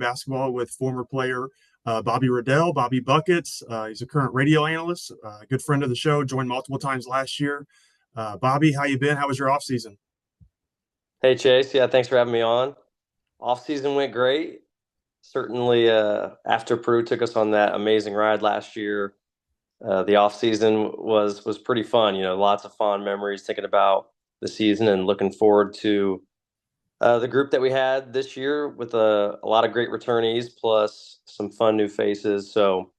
basketball with former player Bobby Riddell, Bobby Buckets. He's a current radio analyst, a good friend of the show, joined multiple times last year. Bobby, how you been? How was your off season? Hey Chase, yeah, thanks for having me on. Off season went great. Certainly, after Purdue took us on that amazing ride last year, the off season was pretty fun. Lots of fond memories thinking about the season and looking forward to the group that we had this year with a lot of great returnees plus some fun new faces. So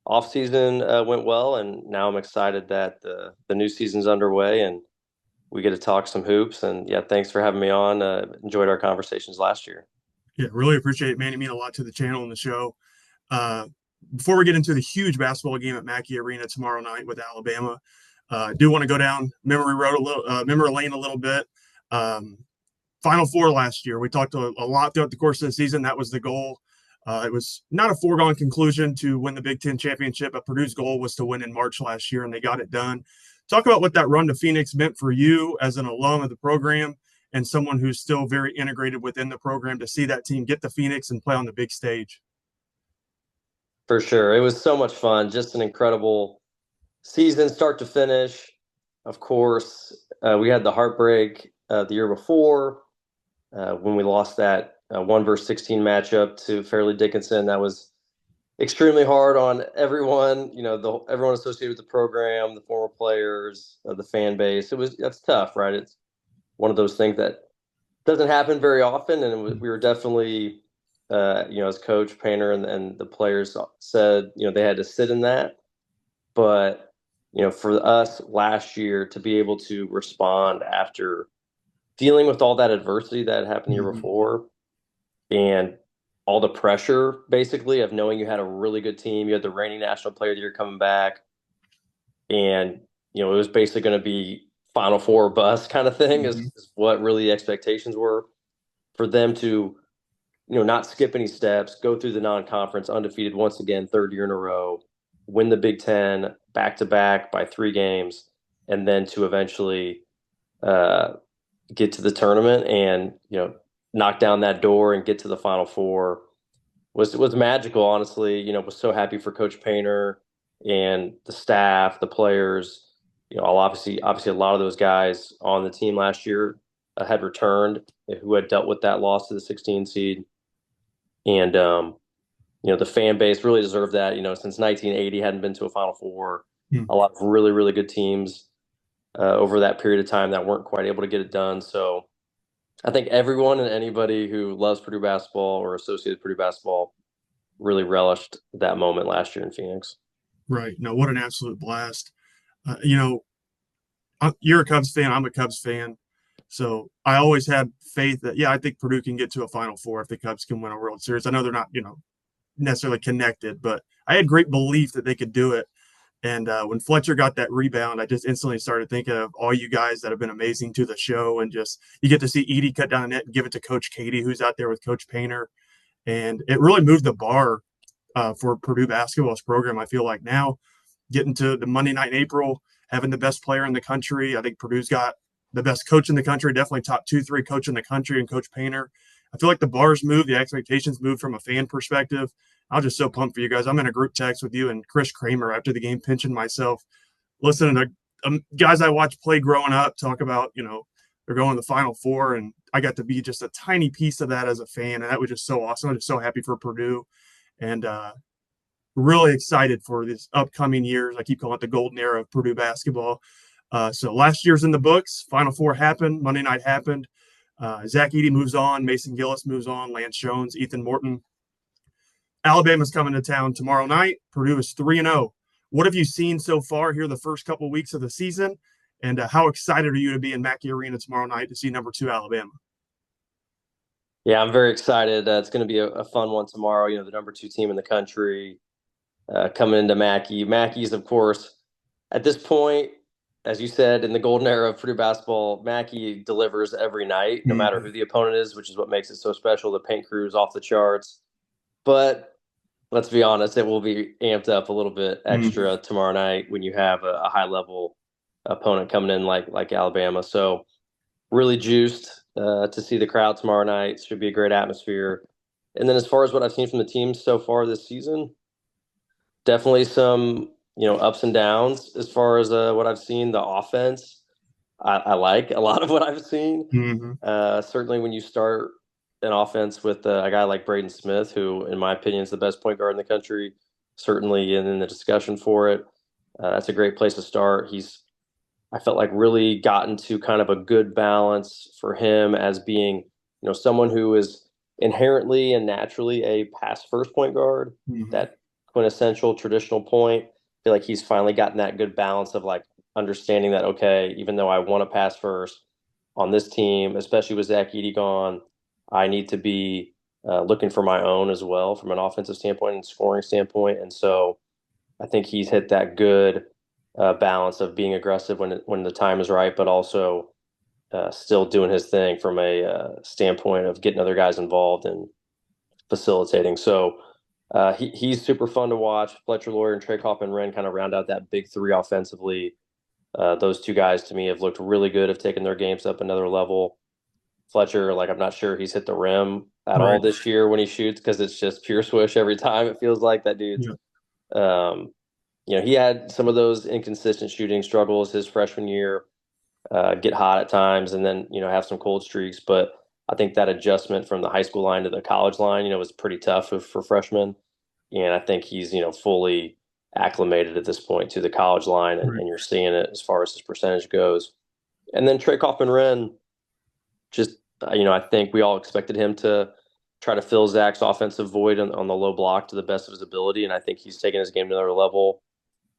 off season went well, and now I'm excited that the new season's underway and we get to talk some hoops. And yeah, thanks for having me on. Enjoyed our conversations last year. Yeah, really appreciate it, man. It means a lot to the channel and the show. Uh, Before we get into the huge basketball game at Mackey Arena tomorrow night with Alabama, I do want to go down memory road a little, memory lane a little bit. Um, Final Four last year. We talked a lot throughout the course of the season. That was the goal. It was not a foregone conclusion to win the Big Ten championship, but Purdue's goal was to win in March last year, and they got it done. Talk about what that run to Phoenix meant for you as an alum of the program and someone who's still very integrated within the program to see that team get to Phoenix and play on the big stage. For sure. It was so much fun. Just an incredible season, start to finish. Of course, we had the heartbreak the year before when we lost that 1 versus 16 matchup to Fairleigh Dickinson. That was extremely hard on everyone, everyone associated with the program, the former players, the fan base. That's tough, right? It's one of those things that doesn't happen very often. And we were definitely, as Coach Painter and the players said, they had to sit in that. But, for us last year to be able to respond after dealing with all that adversity that happened the year Mm-hmm. before and all the pressure basically of knowing you had a really good team, you had the reigning national player of the year coming back, and it was basically going to be Final Four or bust kind of thing Mm-hmm. is what really the expectations were for them to not skip any steps, go through the non-conference undefeated once again, third year in a row, win the Big Ten back to back by 3 games, and then to eventually uh, get to the tournament and knock down that door and get to the Final Four was magical. Honestly, was so happy for Coach Painter and the staff, the players. Obviously, a lot of those guys on the team last year had returned who had dealt with that loss to the 16 seed. And the fan base really deserved that. Since 1980, hadn't been to a Final Four. Mm-hmm. A lot of really, really good teams over that period of time that weren't quite able to get it done. So I think everyone and anybody who loves Purdue basketball or associated Purdue basketball really relished that moment last year in Phoenix. Right. No, what an absolute blast. Uh, you know, you're a Cubs fan. I'm a Cubs fan. So I always had faith that, yeah, I think Purdue can get to a Final Four if the Cubs can win a World Series. I know they're not, necessarily connected, but I had great belief that they could do it. And when Fletcher got that rebound, I just instantly started thinking of all you guys that have been amazing to the show. And just you get to see Edie cut down the net and give it to Coach Katie, who's out there with Coach Painter. And it really moved the bar for Purdue basketball's program. I feel like now getting to the Monday night in April, having the best player in the country. I think Purdue's got the best coach in the country, definitely top 2, 3 coach in the country, and Coach Painter. I feel like the bars moved, the expectations moved from a fan perspective. I was just so pumped for you guys. I'm in a group text with you and Chris Kramer after the game, pinching myself, listening to guys I watched play growing up talk about, they're going to the Final Four, and I got to be just a tiny piece of that as a fan, and that was just so awesome. I'm just so happy for Purdue, and really excited for this upcoming years. I keep calling it the golden era of Purdue basketball. So last year's in the books. Final Four happened. Monday night happened. Zach Edey moves on. Mason Gillis moves on. Lance Jones, Ethan Morton. Alabama's coming to town tomorrow night. Purdue is 3-0. What have you seen so far here the first couple of weeks of the season? And how excited are you to be in Mackey Arena tomorrow night to see number 2 Alabama? Yeah, I'm very excited. It's going to be a fun one tomorrow. The number 2 team in the country coming into Mackey. Mackey's, of course, at this point, as you said, in the golden era of Purdue basketball, Mackey delivers every night, no matter Mm-hmm. who the opponent is, which is what makes it so special. The paint crew is off the charts. But let's be honest, it will be amped up a little bit Mm-hmm. extra tomorrow night when you have a high level opponent coming in like Alabama. So really juiced to see the crowd tomorrow night. Should be a great atmosphere. And then as far as what I've seen from the team so far this season, definitely some ups and downs as far as what I've seen. The offense, I like a lot of what I've seen. Mm-hmm. Certainly, when you start an offense with a guy like Braden Smith, who, in my opinion, is the best point guard in the country, certainly in the discussion for it, that's a great place to start. I felt like really gotten to kind of a good balance for him as being, someone who is inherently and naturally a pass first point guard, Mm-hmm. that quintessential traditional point. I feel like he's finally gotten that good balance of like understanding that, okay, even though I want to pass first on this team, especially with Zach Edey gone, I need to be looking for my own as well from an offensive standpoint and scoring standpoint. And so I think he's hit that good balance of being aggressive when the time is right, but also still doing his thing from a standpoint of getting other guys involved and facilitating. So he's super fun to watch. Fletcher Lawyer and Trey Kaufman-Renn kind of round out that big three offensively. Those two guys to me have looked really good, have taken their games up another level. Fletcher, like I'm not sure he's hit the rim at all Right. this year when he shoots because it's just pure swish every time. It feels like that dude's Yeah. um, he had some of those inconsistent shooting struggles his freshman year, get hot at times, and then have some cold streaks. But I think that adjustment from the high school line to the college line, was pretty tough for freshmen, and I think he's fully acclimated at this point to the college line, and, Right. and you're seeing it as far as his percentage goes. And then Trey Kaufman-Renn, just I think we all expected him to try to fill Zach's offensive void on the low block to the best of his ability, and I think he's taken his game to another level.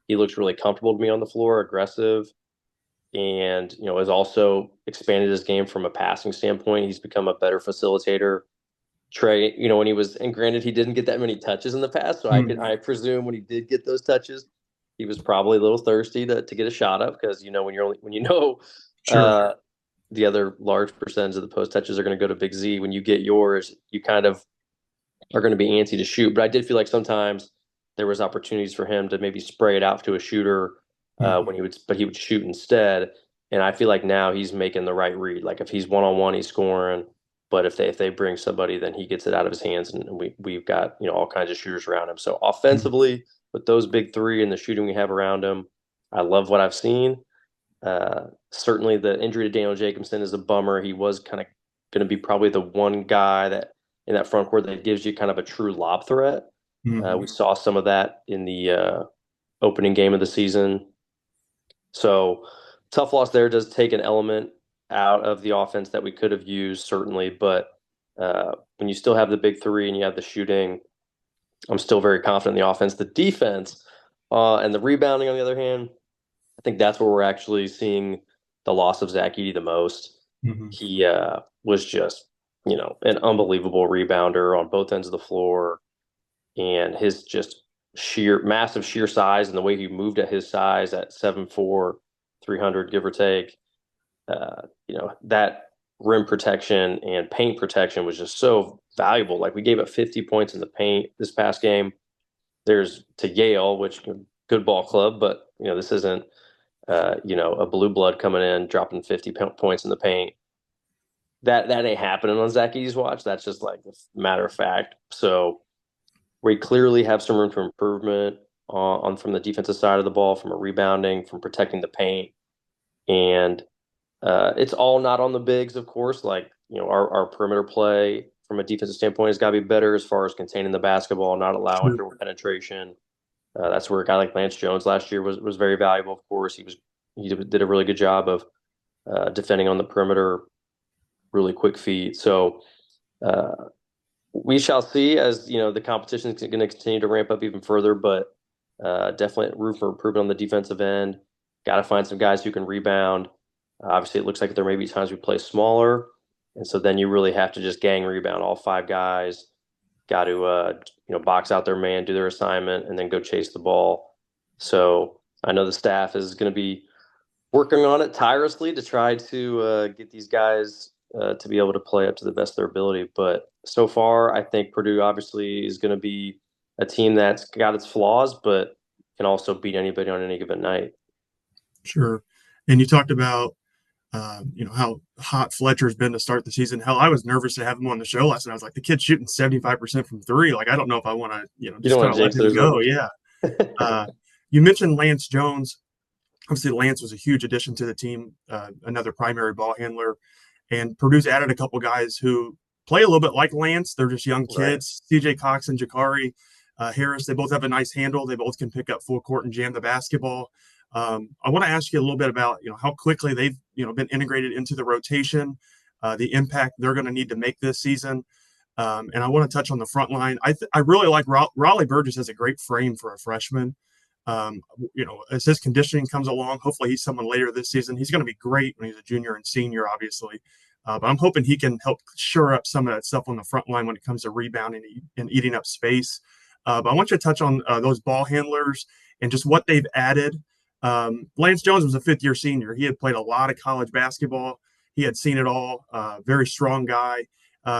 He looks really comfortable to me on the floor, aggressive, and has also expanded his game from a passing standpoint. He's become a better facilitator. Trey, when he was, and granted, he didn't get that many touches in the past, so Mm-hmm. I presume when he did get those touches, he was probably a little thirsty to get a shot up because when Sure. uh, the other large percentage of the post touches are going to go to Big Z. When you get yours, you kind of are going to be antsy to shoot. But I did feel like sometimes there was opportunities for him to maybe spray it out to a shooter Mm-hmm. but he would shoot instead. And I feel like now he's making the right read. Like if he's 1-on-1, he's scoring. But if they bring somebody, then he gets it out of his hands, and we've got all kinds of shooters around him. So Mm-hmm. offensively, with those big three and the shooting we have around him, I love what I've seen. Certainly, the injury to Daniel Jacobson is a bummer. He was kind of going to be probably the one guy that in that front court that gives you kind of a true lob threat. Mm-hmm. We saw some of that in the opening game of the season. So tough loss there does take an element out of the offense that we could have used, certainly. But when you still have the big three and you have the shooting, I'm still very confident in the offense. The defense and the rebounding, on the other hand, I think that's where we're actually seeing the loss of Zach Edey the most. Mm-hmm. He was just, an unbelievable rebounder on both ends of the floor, and his just massive sheer size and the way he moved at his size at 7'4", 300 give or take. That rim protection and paint protection was just so valuable. Like we gave up 50 points in the paint this past game. There's to Yale, which good ball club, but this isn't a blue blood coming in dropping 50 points in the paint. That ain't happening on Zach Edey's watch. That's just like a matter of fact. So we clearly have some room for improvement on from the defensive side of the ball, from a rebounding, from protecting the paint, and it's all not on the bigs, of course. Like our perimeter play from a defensive standpoint has got to be better as far as containing the basketball, not allowing Sure. dribble penetration. That's where a guy like Lance Jones last year was very valuable. Of course, he did a really good job of defending on the perimeter, really quick feet. So uh, we shall see as the competition is going to continue to ramp up even further. But definitely room for improvement on the defensive end. Got to find some guys who can rebound. Obviously, it looks like there may be times we play smaller, and so then you really have to just gang rebound all five guys. Got to box out their man, do their assignment, and then go chase the ball. So I know the staff is going to be working on it tirelessly to try to get these guys to be able to play up to the best of their ability. But so far, I think Purdue obviously is going to be a team that's got its flaws, but can also beat anybody on any given night. Sure. And you talked about How hot Fletcher's been to start the season. Hell, I was nervous to have him on the show last night. I was like, the kid's shooting 75% from three. Like, I don't know if I want to, You just don't kind want of to let jinx it him or go. something. Yeah. You mentioned Lance Jones. Obviously, Lance was a huge addition to the team, another primary ball handler. And Purdue's added a couple guys who play a little bit like Lance. They're just young Right. kids. CJ Cox and Jakari Harris, they both have a nice handle. They both can pick up full court and jam the basketball. I want to ask you a little bit about how quickly they've been integrated into the rotation, the impact they're going to need to make this season. And I want to touch on the front line. I really like Raleigh Burgess has a great frame for a freshman. As his conditioning comes along, hopefully he's someone later this season. He's going to be great when he's a junior and senior, obviously. But I'm hoping he can help shore up some of that stuff on the front line when it comes to rebounding and eating up space. But I want you to touch on those ball handlers and just what they've added. Lance Jones was a fifth-year senior. He had played a lot of college basketball. He had seen it all. Very strong guy.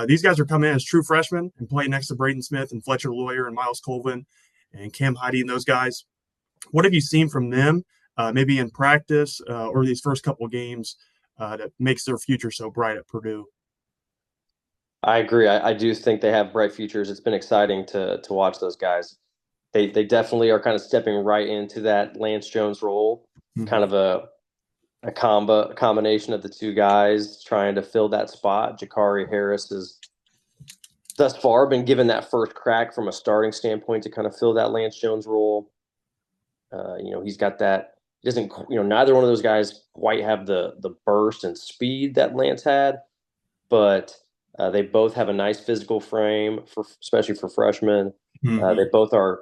These guys are coming in as true freshmen and playing next to Braden Smith and Fletcher Lawyer and Miles Colvin and Cam Heide and those guys. What have you seen from them, maybe in practice or these first couple of games that makes their future so bright at Purdue? I agree. I do think they have bright futures. It's been exciting to watch those guys. They definitely are kind of stepping right into that Lance Jones role, Mm-hmm. kind of a combination of the two guys trying to fill that spot. Jakari Harris has thus far been given that first crack from a starting standpoint to kind of fill that Lance Jones role. He's got that. He doesn't, neither one of those guys quite have the burst and speed that Lance had, but they both have a nice physical frame for, especially for freshmen. Mm-hmm. They both are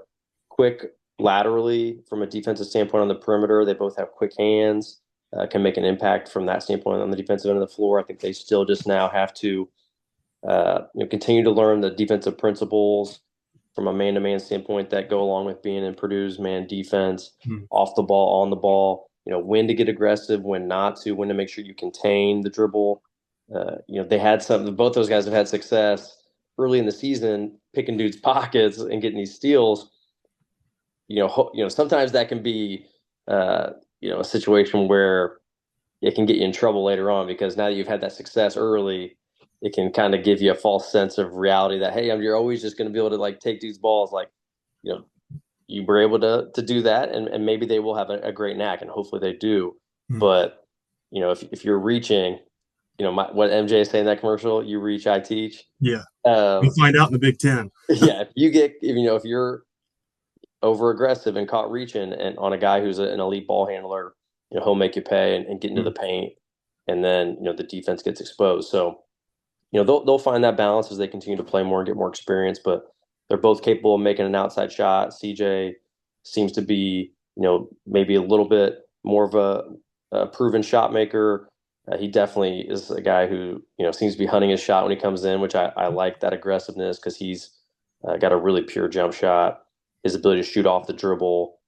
quick laterally from a defensive standpoint on the perimeter. They both have quick hands, can make an impact from that standpoint on the defensive end of the floor. I think they still just now have to continue to learn the defensive principles from a man-to-man standpoint that go along with being in Purdue's man defense, Mm-hmm. off the ball, on the ball. When to get aggressive, when not to, when to make sure you contain the dribble. They had some. Both those guys have had success early in the season picking dudes' pockets and getting these steals. Sometimes that can be, a situation where it can get you in trouble later on because now that you've had that success early, it can kind of give you a false sense of reality that hey, you're always just going to be able to like take these balls. Like, you know, you were able to do that, and maybe they will have a great knack, and hopefully they do. Mm-hmm. But if you're reaching, what MJ is saying in that commercial, you reach, I teach. Yeah, we Um, find out in the Big Ten. yeah, if you're over aggressive and caught reaching and on a guy who's an elite ball handler, he'll make you pay and get into Mm-hmm. the paint, and then the defense gets exposed. So they'll find that balance as they continue to play more and get more experience. But they're both capable of making an outside shot. CJ seems to be maybe a little bit more of a proven shot maker. He definitely is a guy who seems to be hunting his shot when he comes in, which I like that aggressiveness because he's got a really pure jump shot. His ability to shoot off the dribble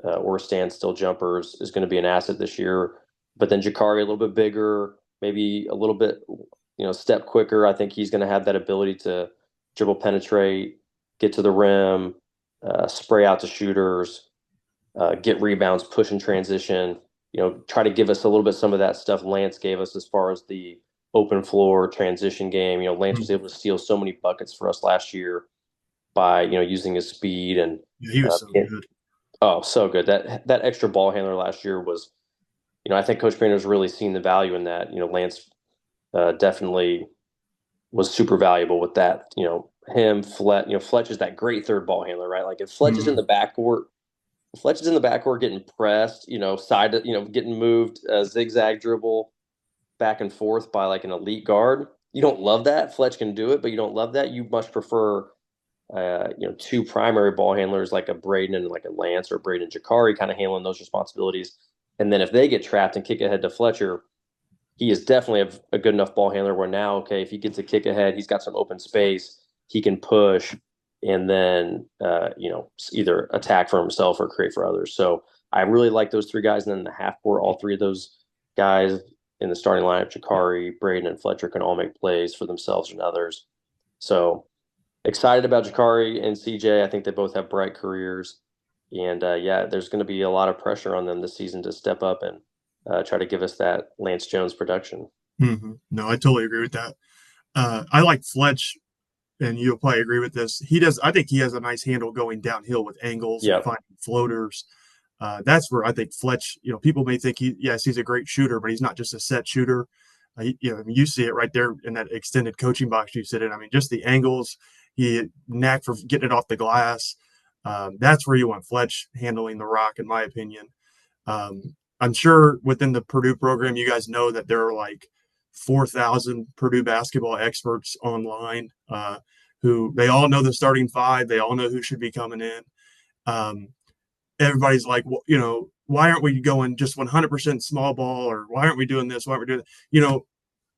or standstill jumpers is going to be an asset this year. But then Jakari a little bit bigger, maybe a little bit step quicker. I think he's going to have that ability to dribble, penetrate, get to the rim, spray out to shooters, get rebounds, push in transition. Try to give us a little bit some of that stuff Lance gave us as far as the open floor transition game. Lance was able to steal so many buckets for us last year by using his speed and Yeah, he was so good. oh, so good. That extra ball handler last year was, I think Coach Painter's really seen the value in that. Lance definitely was super valuable with that. Him, Fletch is that great third ball handler, right? Like if Fletch is in Mm-hmm. the backcourt, getting pressed, side, getting moved, zigzag dribble back and forth by like an elite guard. You don't love that. Fletch can do it, but you don't love that. You much prefer two primary ball handlers like a Braden and like a Lance or Braden Jakari kind of handling those responsibilities. And then if they get trapped and kick ahead to Fletcher, he is definitely a good enough ball handler where now, okay, if he gets a kick ahead, he's got some open space, he can push and then, either attack for himself or create for others. So I really like those three guys. And then in the half court, all three of those guys in the starting lineup, Jakari, Braden, and Fletcher can all make plays for themselves and others. So excited about Jakari and CJ. I think they both have bright careers. And there's going to be a lot of pressure on them this season to step up and try to give us that Lance Jones production. No, I totally agree with that. I like Fletch, and you'll probably agree with this. I think he has a nice handle going downhill with angles and Yep. finding floaters. That's where I think Fletch, people may think he's a great shooter, but he's not just a set shooter. I mean, you see it right there in that extended coaching box you sit in. I mean, just the angles, he knack for getting it off the glass. That's where you want Fletch handling the rock, in my opinion. I'm sure within the Purdue program, you guys know that there are like 4,000 Purdue basketball experts online who they all know the starting five. They all know who should be coming in. Um, Everybody's like, well, why aren't we going just 100% small ball, or why aren't we doing this? Why aren't we doing that?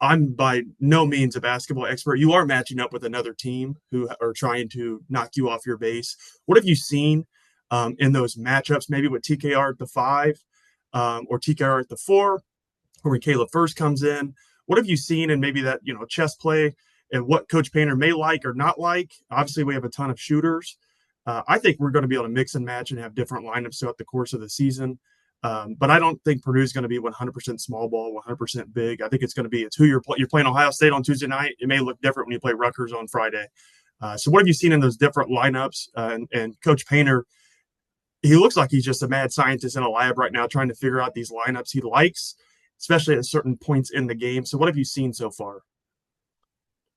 I'm by no means a basketball expert. You are matching up with another team who are trying to knock you off your base. What have you seen in those matchups, maybe with TKR at the 5 or TKR at the 4, or when Caleb first comes in? What have you seen in maybe that, chess play and what Coach Painter may like or not like? Obviously, we have a ton of shooters. I think we're going to be able to mix and match and have different lineups throughout the course of the season. But I don't think Purdue is going to be 100% small ball, 100% big. I think it's who you're playing Ohio State on Tuesday night. It may look different when you play Rutgers on Friday. So what have you seen in those different lineups? And Coach Painter, he looks like he's just a mad scientist in a lab right now trying to figure out these lineups he likes, especially at certain points in the game. So what have you seen so far?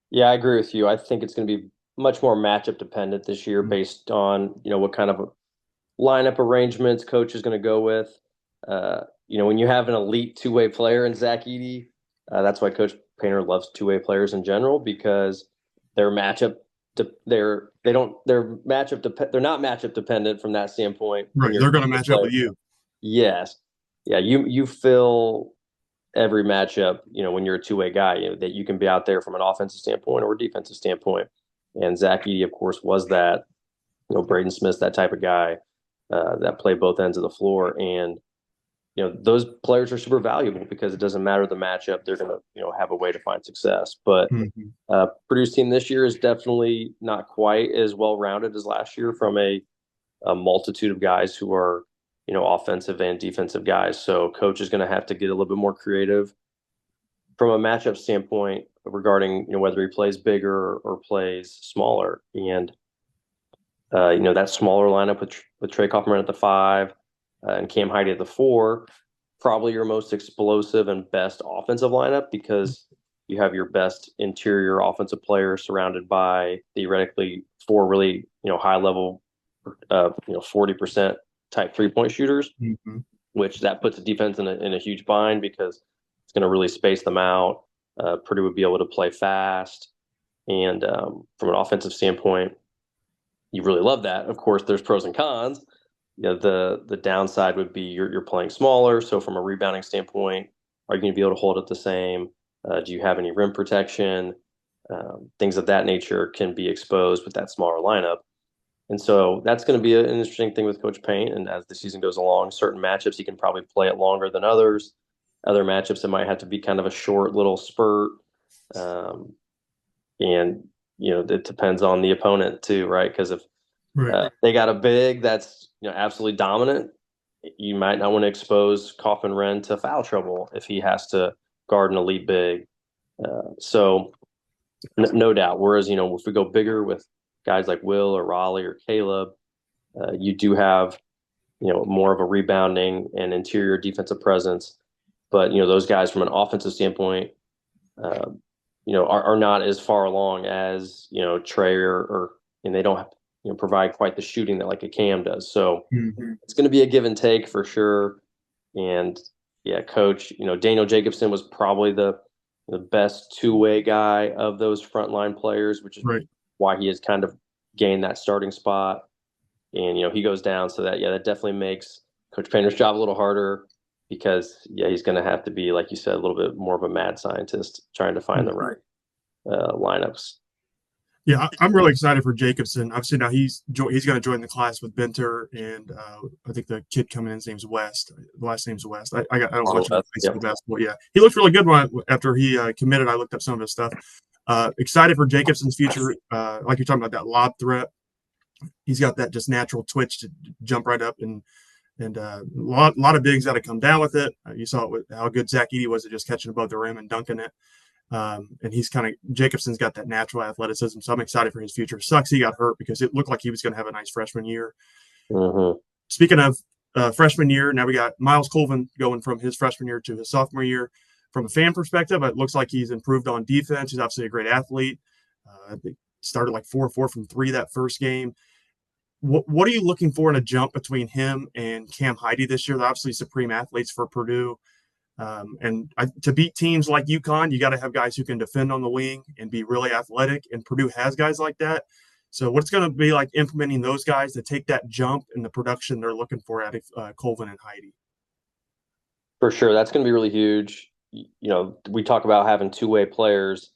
Yeah, I agree with you. I think it's going to be much more matchup dependent this year based on, what kind of lineup arrangements coach is going to go with. When you have an elite two-way player in Zach Edey, that's why Coach Painter loves two-way players in general, because they're matchup they're not matchup dependent from that standpoint. Right, they're going to match up with you. Yes, yeah, you fill every matchup. When you're a two-way guy, that you can be out there from an offensive standpoint or a defensive standpoint. And Zach Edey, of course, was that. Braden Smith's that type of guy that play both ends of the floor, and those players are super valuable because it doesn't matter the matchup; they're going to have a way to find success. But Purdue's team this year is definitely not quite as well rounded as last year from a multitude of guys who are offensive and defensive guys. So coach is going to have to get a little bit more creative from a matchup standpoint regarding whether he plays bigger or plays smaller. And that smaller lineup with Trey Kaufman at the 5 and Cam Heide at the 4, probably your most explosive and best offensive lineup, because you have your best interior offensive players surrounded by theoretically 4 really high level 40% type 3-point shooters, which that puts the defense in a huge bind because it's going to really space them out. Purdue would be able to play fast, and from an offensive standpoint, you really love that. Of course, there's pros and cons. The downside would be you're playing smaller. So from a rebounding standpoint, are you going to be able to hold it the same? Do you have any rim protection? Things of that nature can be exposed with that smaller lineup. And so that's going to be an interesting thing with Coach Payne. And as the season goes along, certain matchups he can probably play it longer than others. Other matchups it might have to be kind of a short little spurt. And it depends on the opponent too, right? Because if they got a big that's absolutely dominant, you might not want to expose Kaufman Wren to foul trouble if he has to guard an elite big. So no doubt. Whereas if we go bigger with guys like Will or Raleigh or Caleb, you do have more of a rebounding and interior defensive presence. But those guys from an offensive standpoint, are not as far along as Trey and they don't provide quite the shooting that like a Cam does. So it's going to be a give and take for sure. And yeah, coach, Daniel Jacobson was probably the best two-way guy of those frontline players, which is why he has kind of gained that starting spot. And he goes down, so that definitely makes Coach Painter's job a little harder, because he's going to have to be, like you said, a little bit more of a mad scientist trying to find the right lineups. Yeah, I'm really excited for Jacobson. Obviously, now he's going to join the class with Benter, and I think the kid coming in, his name's West. The last name's West. I don't watch high school basketball. Yeah, he looked really good after he committed. I looked up some of his stuff. Excited for Jacobson's future. Like you're talking about that lob threat, he's got that just natural twitch to jump right up and And lot of bigs got to come down with it. You saw it with how good Zach Edey was at just catching above the rim and dunking it. And he's Jacobson's got that natural athleticism. So I'm excited for his future. Sucks he got hurt because it looked like he was going to have a nice freshman year. Mm-hmm. Speaking of freshman year, now we got Miles Colvin going from his freshman year to his sophomore year. From a fan perspective, it looks like he's improved on defense. He's obviously a great athlete. I think started like 4-4 from 3 that first game. What are you looking for in a jump between him and Cam Heide this year? They're obviously supreme athletes for Purdue. To beat teams like UConn, you got to have guys who can defend on the wing and be really athletic. And Purdue has guys like that. So what's going to be like implementing those guys to take that jump in the production they're looking for out of Colvin and Heide? For sure. That's going to be really huge. We talk about having two-way players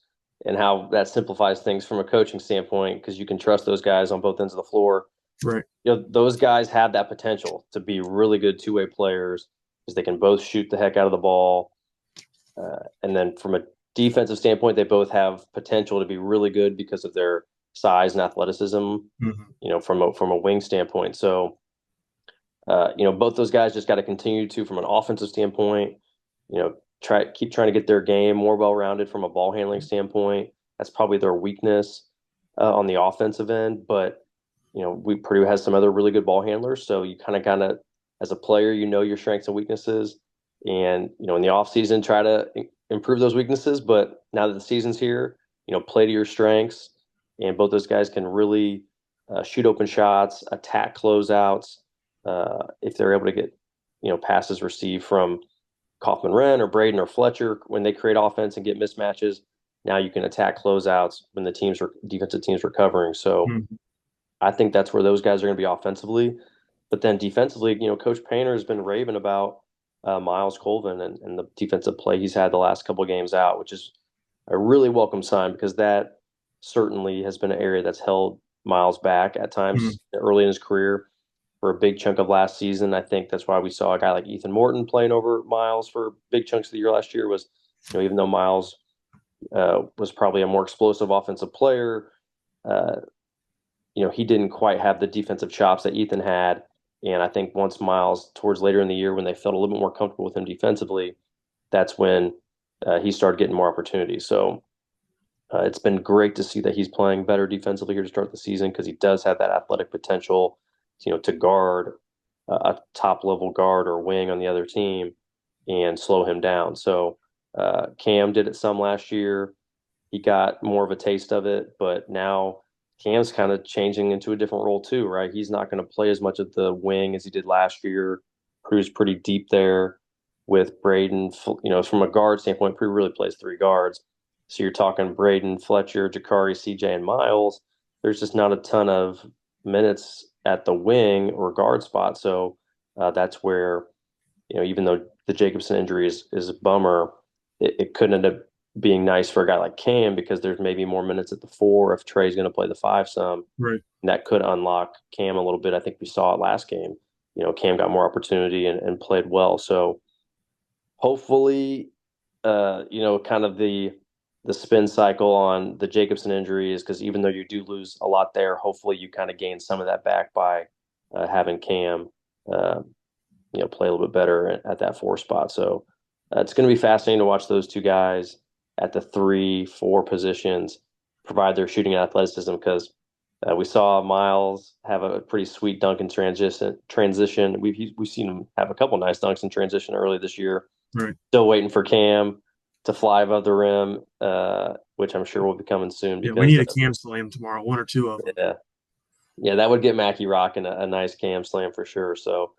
and how that simplifies things from a coaching standpoint because you can trust those guys on both ends of the floor. Right. Those guys have that potential to be really good two-way players because they can both shoot the heck out of the ball. And then from a defensive standpoint, they both have potential to be really good because of their size and athleticism, from a wing standpoint. So, both those guys just got to continue to, from an offensive standpoint, keep trying to get their game more well-rounded from a ball handling standpoint. That's probably their weakness on the offensive end. But, Purdue has some other really good ball handlers. So you kind of, as a player, your strengths and weaknesses. And, in the offseason, try to improve those weaknesses. But now that the season's here, play to your strengths. And both those guys can really shoot open shots, attack closeouts. If they're able to get, passes received from Kaufman-Wren or Braden or Fletcher when they create offense and get mismatches, now you can attack closeouts when the defensive teams are covering. So I think that's where those guys are going to be offensively. But then defensively, Coach Painter has been raving about Miles Colvin and the defensive play he's had the last couple of games out, which is a really welcome sign because that certainly has been an area that's held Miles back at times early in his career. For a big chunk of last season, I think that's why we saw a guy like Ethan Morton playing over Miles for big chunks of the year last year. Was even though Miles was probably a more explosive offensive player, he didn't quite have the defensive chops that Ethan had. And I think once Miles, towards later in the year, when they felt a little bit more comfortable with him defensively, that's when he started getting more opportunities. So it's been great to see that he's playing better defensively here to start the season because he does have that athletic potential, to guard a top-level guard or wing on the other team and slow him down. So Cam did it some last year. He got more of a taste of it, but now Cam's kind of changing into a different role too, right? He's not going to play as much of the wing as he did last year. Prue's pretty deep there with Braden. From a guard standpoint, Prue really plays 3 guards. So you're talking Braden, Fletcher, Jakari, CJ, and Miles. There's just not a ton of minutes at the wing or guard spot. So that's where, even though the Jacobson injury is a bummer, it could end up being nice for a guy like Cam because there's maybe more minutes at the 4 if Trey's going to play the 5 some. Right. And that could unlock Cam a little bit. I think we saw it last game. Cam got more opportunity and played well. So hopefully, kind of the spin cycle on the Jacobson injury is because even though you do lose a lot there, hopefully you kind of gain some of that back by having Cam, play a little bit better at that 4 spot. So it's going to be fascinating to watch those 2 guys at the 3, 4 positions provide their shooting and athleticism because we saw Miles have a pretty sweet dunk in transition. We've seen him have a couple nice dunks in transition early this year. Right. Still waiting for Cam to fly above the rim, which I'm sure will be coming soon. Yeah, Because, we need a Cam slam tomorrow, 1 or 2 of them. Yeah, that would get Mackey rocking a nice Cam slam for sure. So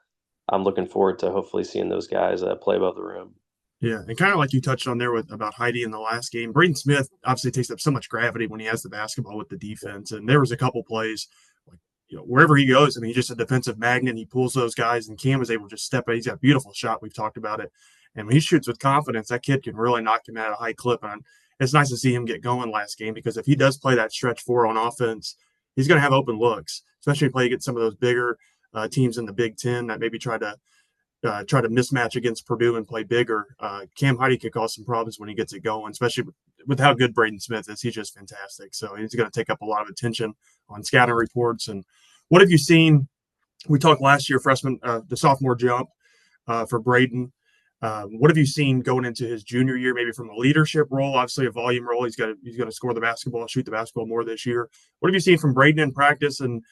I'm looking forward to hopefully seeing those guys play above the rim. Yeah, and kind of like you touched on there about Heide in the last game, Braden Smith obviously takes up so much gravity when he has the basketball with the defense. And there was a couple plays, like wherever he goes, I mean, he's just a defensive magnet. And he pulls those guys, and Cam is able to just step in. He's got a beautiful shot. We've talked about it, and when he shoots with confidence, that kid can really knock him at a high clip. And it's nice to see him get going last game because if he does play that stretch 4 on offense, he's going to have open looks, especially if you play against some of those bigger teams in the Big Ten that maybe try to mismatch against Purdue and play bigger. Cam Heide could cause some problems when he gets it going, especially with how good Braden Smith is. He's just fantastic. So he's going to take up a lot of attention on scouting reports. And what have you seen We talked last year, freshman, the sophomore jump for Braden. What have you seen going into his junior year, maybe from a leadership role, obviously a volume role? He's got to score the basketball, shoot the basketball more this year. What have you seen from Braden in practice? And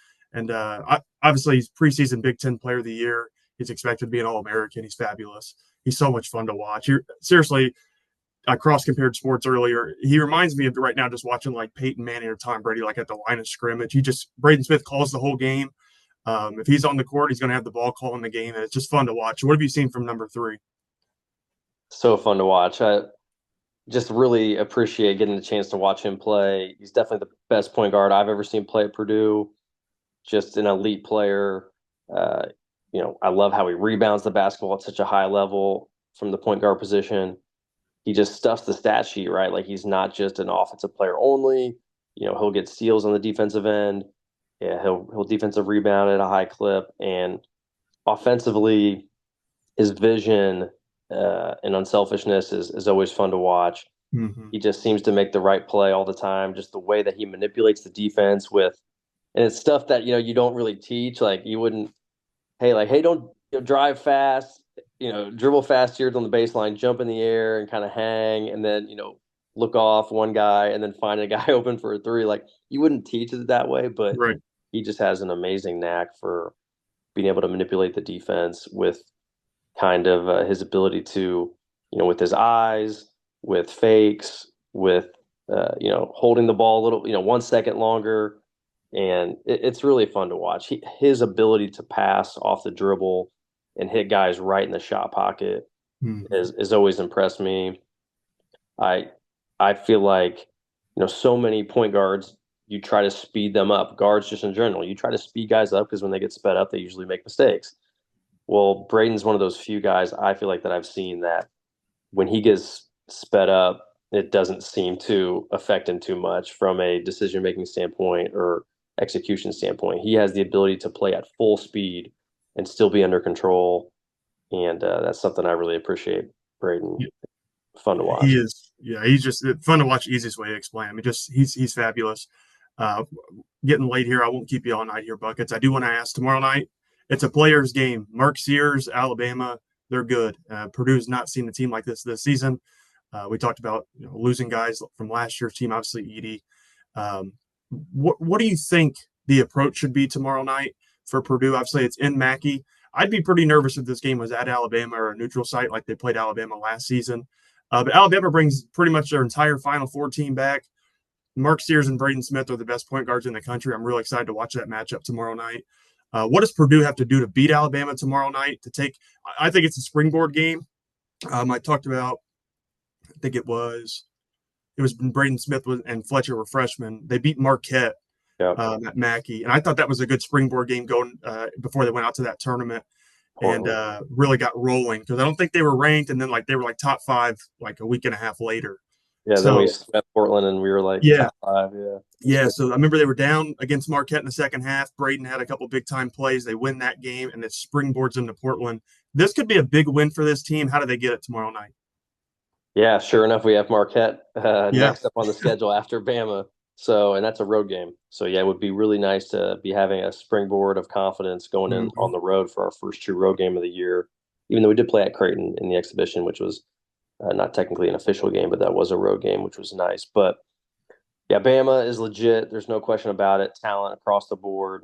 obviously he's preseason Big Ten Player of the Year. He's expected to be an All American. He's fabulous. He's so much fun to watch. Seriously, I cross compared sports earlier. He reminds me of right now just watching like Peyton Manning or Tom Brady, like at the line of scrimmage. Braden Smith calls the whole game. If he's on the court, he's going to have the ball calling the game, and it's just fun to watch. What have you seen from number 3? So fun to watch. I just really appreciate getting the chance to watch him play. He's definitely the best point guard I've ever seen play at Purdue. Just an elite player. Uh, I love how he rebounds the basketball at such a high level from the point guard position. He just stuffs the stat sheet, right? Like he's not just an offensive player only. He'll get steals on the defensive end. Yeah, he'll defensive rebound at a high clip, and offensively, his vision and unselfishness is always fun to watch. Mm-hmm. He just seems to make the right play all the time. Just the way that he manipulates the defense and it's stuff that you don't really teach. Like you wouldn't, hey, don't drive fast, dribble fast here on the baseline, jump in the air and kind of hang, and then look off one guy and then find a guy open for a three. Like you wouldn't teach it that way, but Right. he just has an amazing knack for being able to manipulate the defense with kind of his ability to, with his eyes, with fakes, with holding the ball a little, 1 second longer, and it's really fun to watch. His ability to pass off the dribble and hit guys right in the shot pocket Mm-hmm. is always impressed me. I I feel like so many point guards, you try to speed them up. Guards just in general, you try to speed guys up because when they get sped up, they usually make mistakes. Well, Braden's one of those few guys I feel like that I've seen that when he gets sped up, it doesn't seem to affect him too much from a decision making standpoint or execution standpoint. He has the ability to play at full speed and still be under control, and that's something I really appreciate. Braden, fun to He watch. is, yeah, he's just fun to watch. Easiest way to explain. I mean, just he's fabulous. Uh, Getting late here. I won't keep you all night here, Buckets. I do want to ask tomorrow night. It's a players' game. Mark Sears, Alabama, they're good. Purdue's not seen a team like this season. We talked about losing guys from last year's team, obviously Edie. What do you think the approach should be tomorrow night for Purdue? Obviously, it's in Mackey. I'd be pretty nervous if this game was at Alabama or a neutral site like they played Alabama last season. But Alabama brings pretty much their entire Final Four team back. Mark Sears and Braden Smith are the best point guards in the country. I'm really excited to watch that matchup tomorrow night. What does Purdue have to do to beat Alabama tomorrow night? I think it's a springboard game. I talked about, I think it was Braden Smith and Fletcher were freshmen. They beat Marquette Yeah, at Mackey, and I thought that was a good springboard game going before they went out to that tournament and Portland. really got rolling because I don't think they were ranked, and then like they were like top 5 like a week and a half later. Yeah, then we So swept Portland and we were like yeah, top five. Yeah, that's yeah. great. So I remember they were down against Marquette in the second half. Braden had a couple big time plays. They win that game, and it springboards into Portland. This could be a big win for this team. How do they get it tomorrow night? Yeah, sure enough, we have Marquette Yeah. next up on the schedule after Bama. So, and that's a road game. So, yeah, it would be really nice to be having a springboard of confidence going in Mm-hmm. on the road for our first true road game of the year. Even though we did play at Creighton in the exhibition, which was not technically an official game, but that was a road game, which was nice. But yeah, Bama is legit. There's no question about it. Talent across the board.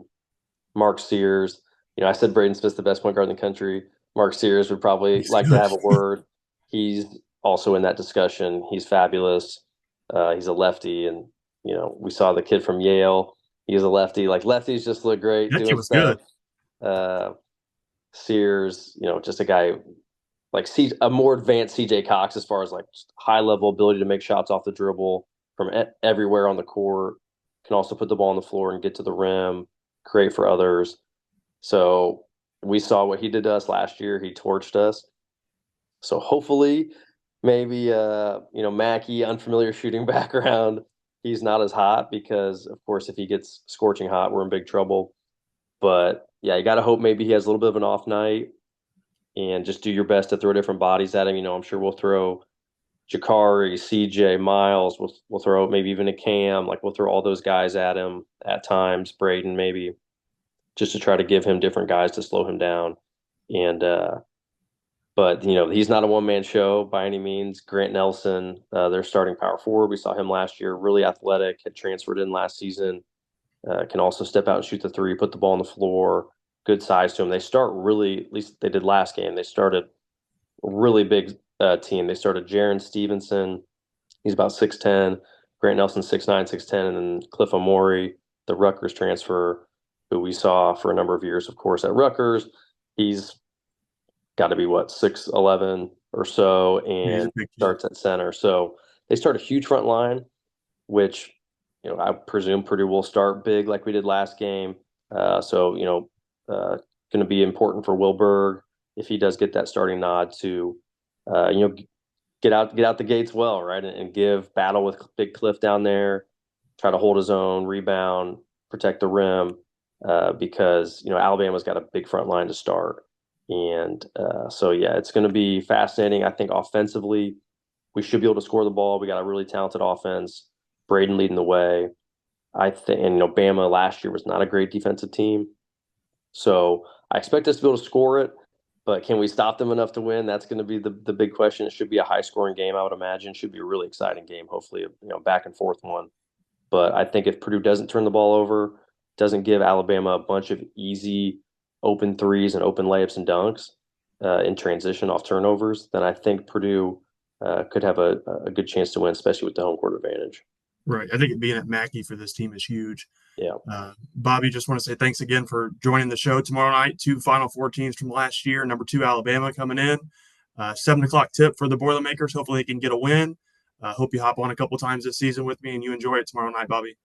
Mark Sears. I said Braden Smith's the best point guard in the country. Mark Sears would probably He's like to good. have a word. He's also in that discussion. He's fabulous. He's a lefty, and we saw the kid from Yale. He's a lefty. Like lefties just look great Mackey doing was stuff. good. Uh, Sears, just a guy like a more advanced CJ Cox as far as like high level ability to make shots off the dribble from everywhere on the court. Can also put the ball on the floor and get to the rim, create for others. So we saw what he did to us last year. He torched us. So hopefully, maybe Mackey, unfamiliar shooting background, he's not as hot because of course if he gets scorching hot, we're in big trouble. But yeah, you got to hope maybe he has a little bit of an off night and just do your best to throw different bodies at him. I'm sure we'll throw Jakari, CJ, Miles. We'll throw maybe even a Cam. Like we'll throw all those guys at him at times. Braden maybe. just to try to give him different guys to slow him down. And but he's not a one-man show by any means. Grant Nelson, their starting power forward, we saw him last year, really athletic, had transferred in last season, can also step out and shoot the three, put the ball on the floor, good size to him. They start really, at least they did last game. They started a really big team. They started Jaron Stevenson. He's about 6'10". Grant Nelson 6'9", 6'10", and then Cliff Amori, the Rutgers transfer, who we saw for a number of years, of course, at Rutgers. He's got to be 6'11" or so, He's a and big kid. starts at center. So they start a huge front line, which I presume Purdue will start big like we did last game. So going to be important for Wilberg if he does get that starting nod to get out the gates well, right, and give battle with Big Cliff down there, try to hold his own, rebound, protect the rim, because Alabama's got a big front line to start, and so yeah, it's going to be fascinating. I think offensively, we should be able to score the ball. We got a really talented offense. Braden leading the way. I think, and Bama last year was not a great defensive team, so I expect us to be able to score it. But can we stop them enough to win? That's going to be the big question. It should be a high scoring game, I would imagine. It should be a really exciting game. Hopefully, back and forth one. But I think if Purdue doesn't turn the ball over, doesn't give Alabama a bunch of easy open threes and open layups and dunks in transition off turnovers, then I think Purdue could have a good chance to win, especially with the home court advantage. Right. I think being at Mackey for this team is huge. Yeah. Bobby, just want to say thanks again for joining the show tomorrow night. 2 Final Four teams from last year. Number 2 Alabama coming in. 7 o'clock tip for the Boilermakers. Hopefully they can get a win. Hope you hop on a couple times this season with me and you enjoy it tomorrow night, Bobby.